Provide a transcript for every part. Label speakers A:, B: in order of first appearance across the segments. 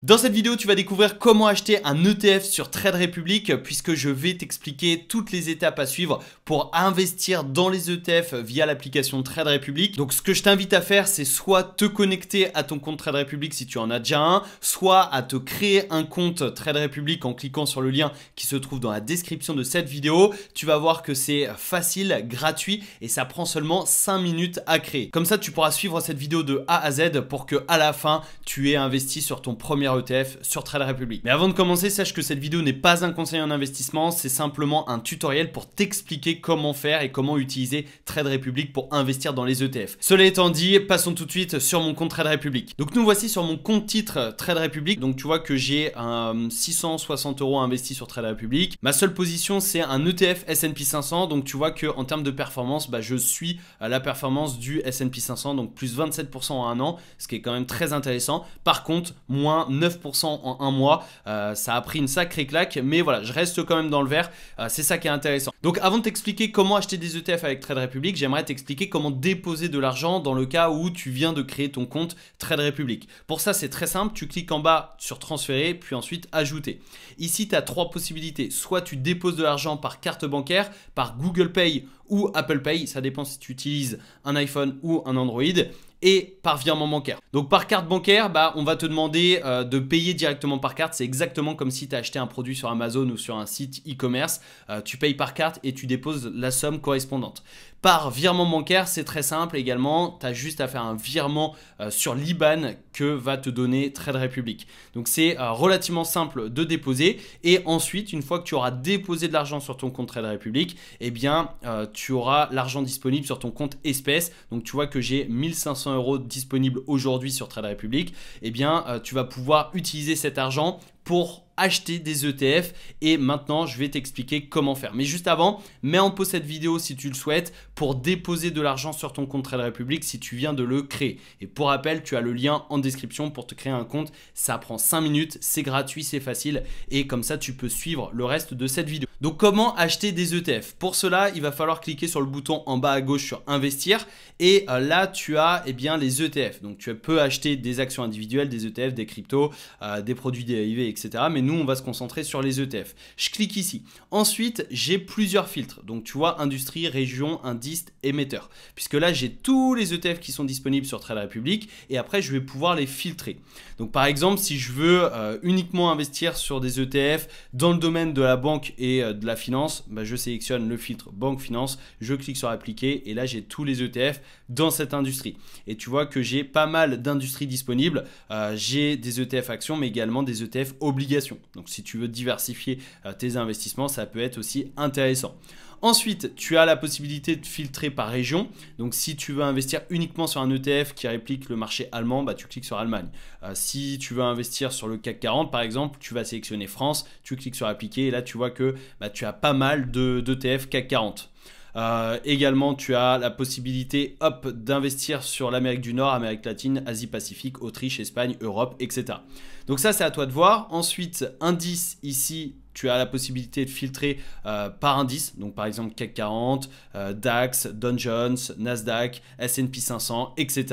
A: Dans cette vidéo, tu vas découvrir comment acheter un ETF sur Trade Republic puisque je vais t'expliquer toutes les étapes à suivre pour investir dans les ETF via l'application Trade Republic. Donc ce que je t'invite à faire, c'est soit te connecter à ton compte Trade Republic si tu en as déjà un, soit à te créer un compte Trade Republic en cliquant sur le lien qui se trouve dans la description de cette vidéo. Tu vas voir que c'est facile, gratuit et ça prend seulement 5 minutes à créer. Comme ça, tu pourras suivre cette vidéo de A à Z pour que à la fin, tu aies investi sur ton premier ETF sur Trade Republic. Mais avant de commencer, sache que cette vidéo n'est pas un conseil en investissement, c'est simplement un tutoriel pour t'expliquer comment faire et comment utiliser Trade Republic pour investir dans les ETF. Cela étant dit, passons tout de suite sur mon compte Trade Republic. Donc nous voici sur mon compte titre Trade Republic. Donc tu vois que j'ai 660 € investis sur Trade Republic. Ma seule position, c'est un ETF S&P 500. Donc tu vois que en termes de performance, je suis à la performance du S&P 500, donc plus 27% en un an, ce qui est quand même très intéressant. Par contre, moins 9% en un mois, ça a pris une sacrée claque, mais voilà, je reste quand même dans le vert, c'est ça qui est intéressant. Donc avant de t'expliquer comment acheter des ETF avec Trade Republic, j'aimerais t'expliquer comment déposer de l'argent dans le cas où tu viens de créer ton compte Trade Republic. Pour ça, c'est très simple, tu cliques en bas sur transférer, puis ensuite ajouter. Ici, tu as trois possibilités, soit tu déposes de l'argent par carte bancaire, par Google Pay ou Apple Pay, ça dépend si tu utilises un iPhone ou un Android, et par virement bancaire. Donc par carte bancaire, on va te demander de payer directement par carte. C'est exactement comme si tu as acheté un produit sur Amazon ou sur un site e-commerce. Tu payes par carte et tu déposes la somme correspondante. Par virement bancaire, c'est très simple également. Tu as juste à faire un virement sur l'IBAN que va te donner Trade Republic. Donc c'est relativement simple de déposer. Et ensuite, une fois que tu auras déposé de l'argent sur ton compte Trade Republic, tu auras l'argent disponible sur ton compte espèces. Donc tu vois que j'ai 1500 € disponibles aujourd'hui sur Trade Republic. Tu vas pouvoir utiliser cet argent pour acheter des ETF et maintenant je vais t'expliquer comment faire. Mais juste avant, mets en pause cette vidéo si tu le souhaites pour déposer de l'argent sur ton compte Trade Republic si tu viens de le créer. Et pour rappel, tu as le lien en description pour te créer un compte. Ça prend 5 minutes, c'est gratuit, c'est facile et comme ça tu peux suivre le reste de cette vidéo. Donc comment acheter des ETF? Pour cela, il va falloir cliquer sur le bouton en bas à gauche sur investir et là tu as les ETF. Donc tu peux acheter des actions individuelles, des ETF, des cryptos, des produits dérivés, etc. Mais nous, on va se concentrer sur les ETF. Je clique ici. Ensuite, j'ai plusieurs filtres. Donc, tu vois, industrie, région, indice, émetteur. Puisque là, j'ai tous les ETF qui sont disponibles sur Trade Republic et après, je vais pouvoir les filtrer. Donc, par exemple, si je veux uniquement investir sur des ETF dans le domaine de la banque et de la finance, je sélectionne le filtre banque finance, je clique sur appliquer et là, j'ai tous les ETF dans cette industrie. Et tu vois que j'ai pas mal d'industries disponibles. J'ai des ETF actions, mais également des ETF obligations. Donc si tu veux diversifier tes investissements, ça peut être aussi intéressant. Ensuite, tu as la possibilité de filtrer par région. Donc, si tu veux investir uniquement sur un ETF qui réplique le marché allemand, tu cliques sur Allemagne. Si tu veux investir sur le CAC 40, par exemple, tu vas sélectionner France, tu cliques sur appliquer et là, tu vois que tu as pas mal d'ETF CAC 40. Également, tu as la possibilité d'investir sur l'Amérique du Nord, Amérique latine, Asie-Pacifique, Autriche, Espagne, Europe, etc. Donc ça, c'est à toi de voir. Ensuite, indice, ici, tu as la possibilité de filtrer par indice. Donc par exemple, CAC 40, DAX, Dow Jones, Nasdaq, S&P 500, etc.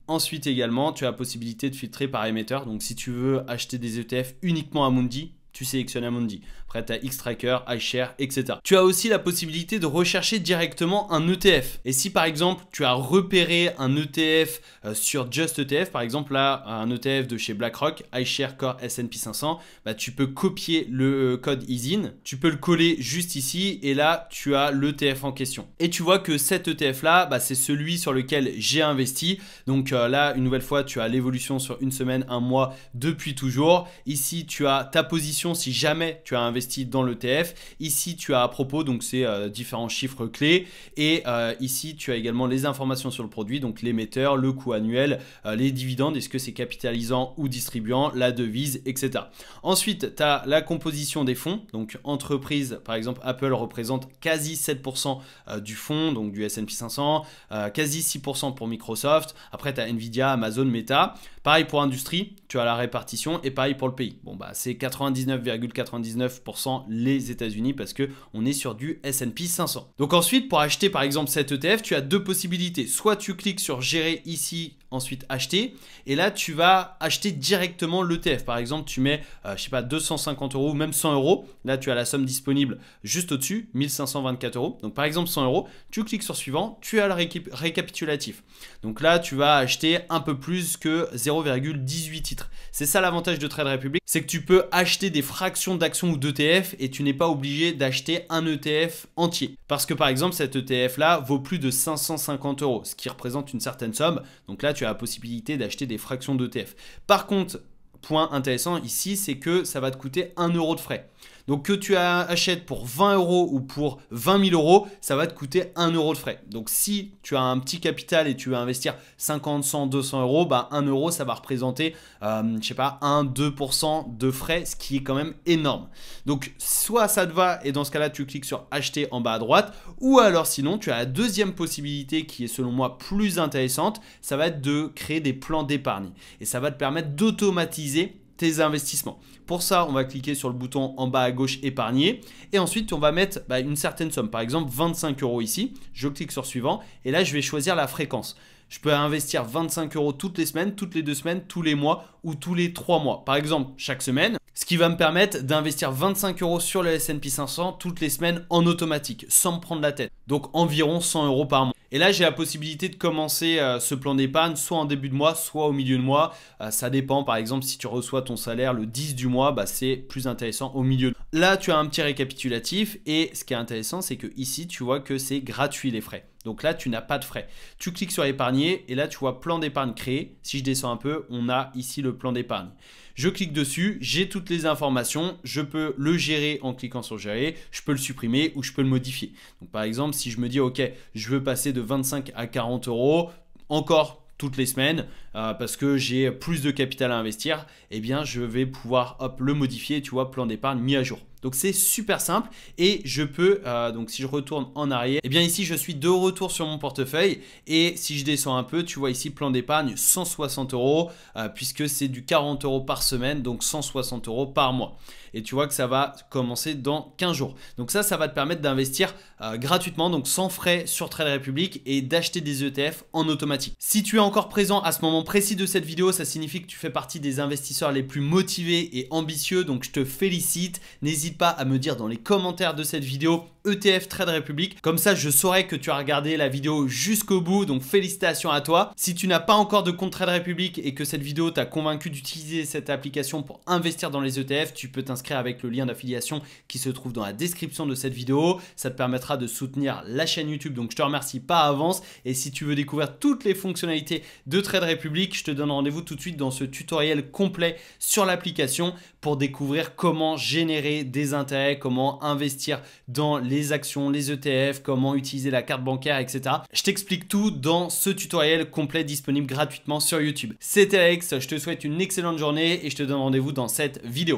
A: Ensuite également, tu as la possibilité de filtrer par émetteur. Donc si tu veux acheter des ETF uniquement à Amundi, tu sélectionnes Amundi. Après, tu as Xtrackers, iShares, etc. Tu as aussi la possibilité de rechercher directement un ETF. Et si par exemple, tu as repéré un ETF sur Just ETF, par exemple là, un ETF de chez BlackRock, iShares Core S&P 500, tu peux copier le code ISIN, tu peux le coller juste ici et là, tu as l'ETF en question. Et tu vois que cet ETF là, c'est celui sur lequel j'ai investi. Donc là, une nouvelle fois, tu as l'évolution sur une semaine, un mois, depuis toujours. Ici, tu as ta position si jamais tu as investi dans l'ETF. Ici, tu as à propos, donc c'est différents chiffres clés. Et ici, tu as également les informations sur le produit, donc l'émetteur, le coût annuel, les dividendes, est-ce que c'est capitalisant ou distribuant, la devise, etc. Ensuite, tu as la composition des fonds. Donc, entreprise, par exemple, Apple représente quasi 7% du fonds, donc du S&P 500, quasi 6% pour Microsoft. Après, tu as Nvidia, Amazon, Meta. Pareil pour industrie, tu as la répartition et pareil pour le pays. Bon, c'est 99,99% les États-Unis parce qu'on est sur du S&P 500. Donc ensuite, pour acheter par exemple cet ETF, tu as deux possibilités. Soit tu cliques sur gérer ici ensuite acheter, et là tu vas acheter directement l'ETF. Par exemple, tu mets, je sais pas, 250 € ou même 100 €. Là, tu as la somme disponible juste au-dessus, 1524 €. Donc par exemple 100 €, tu cliques sur suivant, tu as le récapitulatif. Donc là, tu vas acheter un peu plus que 0,18 titres. C'est ça l'avantage de Trade Republic, c'est que tu peux acheter des fractions d'actions ou d'ETF et tu n'es pas obligé d'acheter un ETF entier. Parce que par exemple, cet ETF là vaut plus de 550 €, ce qui représente une certaine somme. Donc là, tu as la possibilité d'acheter des fractions d'ETF. Par contre, point intéressant ici, c'est que ça va te coûter 1 € de frais. Donc que tu achètes pour 20 € ou pour 20 000 €, ça va te coûter 1 € de frais. Donc si tu as un petit capital et tu veux investir 50, 100, 200 €, bah 1 € ça va représenter, je sais pas, 1-2% de frais, ce qui est quand même énorme. Donc soit ça te va et dans ce cas-là, tu cliques sur acheter en bas à droite, ou alors sinon, tu as la deuxième possibilité qui est selon moi plus intéressante, ça va être de créer des plans d'épargne. Et ça va te permettre d'automatiser tes investissements. Pour ça, on va cliquer sur le bouton en bas à gauche épargner et ensuite on va mettre une certaine somme, par exemple 25 € ici. Je clique sur suivant et là je vais choisir la fréquence. Je peux investir 25 € toutes les semaines, toutes les 2 semaines, tous les mois ou tous les 3 mois. Par exemple, chaque semaine, ce qui va me permettre d'investir 25 € sur le S&P 500 toutes les semaines en automatique, sans me prendre la tête. Donc environ 100 € par mois. Et là, j'ai la possibilité de commencer ce plan d'épargne soit en début de mois, soit au milieu de mois. Ça dépend. Par exemple, si tu reçois ton salaire le 10 du mois, c'est plus intéressant au milieu. Là, tu as un petit récapitulatif et ce qui est intéressant, c'est que ici, tu vois que c'est gratuit les frais. Donc là, tu n'as pas de frais. Tu cliques sur épargner et là, tu vois plan d'épargne créé. Si je descends un peu, on a ici le plan d'épargne. Je clique dessus, j'ai toutes les informations, je peux le gérer en cliquant sur gérer, je peux le supprimer ou je peux le modifier. Donc par exemple, si je me dis ok, je veux passer de 25 à 40 € encore toutes les semaines parce que j'ai plus de capital à investir, eh bien je vais pouvoir le modifier, tu vois, plan d'épargne mis à jour. Donc c'est super simple et je peux, donc si je retourne en arrière, eh bien ici je suis de retour sur mon portefeuille et si je descends un peu, tu vois ici plan d'épargne 160 € puisque c'est du 40 € par semaine, donc 160 € par mois. Et tu vois que ça va commencer dans 15 jours. Donc ça va te permettre d'investir gratuitement, donc sans frais sur Trade Republic et d'acheter des ETF en automatique. Si tu es encore présent à ce moment précis de cette vidéo, ça signifie que tu fais partie des investisseurs les plus motivés et ambitieux, donc je te félicite. N'hésite pas à me dire dans les commentaires de cette vidéo ETF Trade Republic. Comme ça, je saurai que tu as regardé la vidéo jusqu'au bout. Donc, félicitations à toi. Si tu n'as pas encore de compte Trade Republic et que cette vidéo t'a convaincu d'utiliser cette application pour investir dans les ETF, tu peux t'inscrire avec le lien d'affiliation qui se trouve dans la description de cette vidéo. Ça te permettra de soutenir la chaîne YouTube. Donc, je te remercie par avance. Et si tu veux découvrir toutes les fonctionnalités de Trade Republic, je te donne rendez-vous tout de suite dans ce tutoriel complet sur l'application pour découvrir comment générer des intérêts, comment investir dans les actions, les ETF, comment utiliser la carte bancaire, etc. Je t'explique tout dans ce tutoriel complet disponible gratuitement sur YouTube. C'était Alex, je te souhaite une excellente journée et je te donne rendez-vous dans cette vidéo.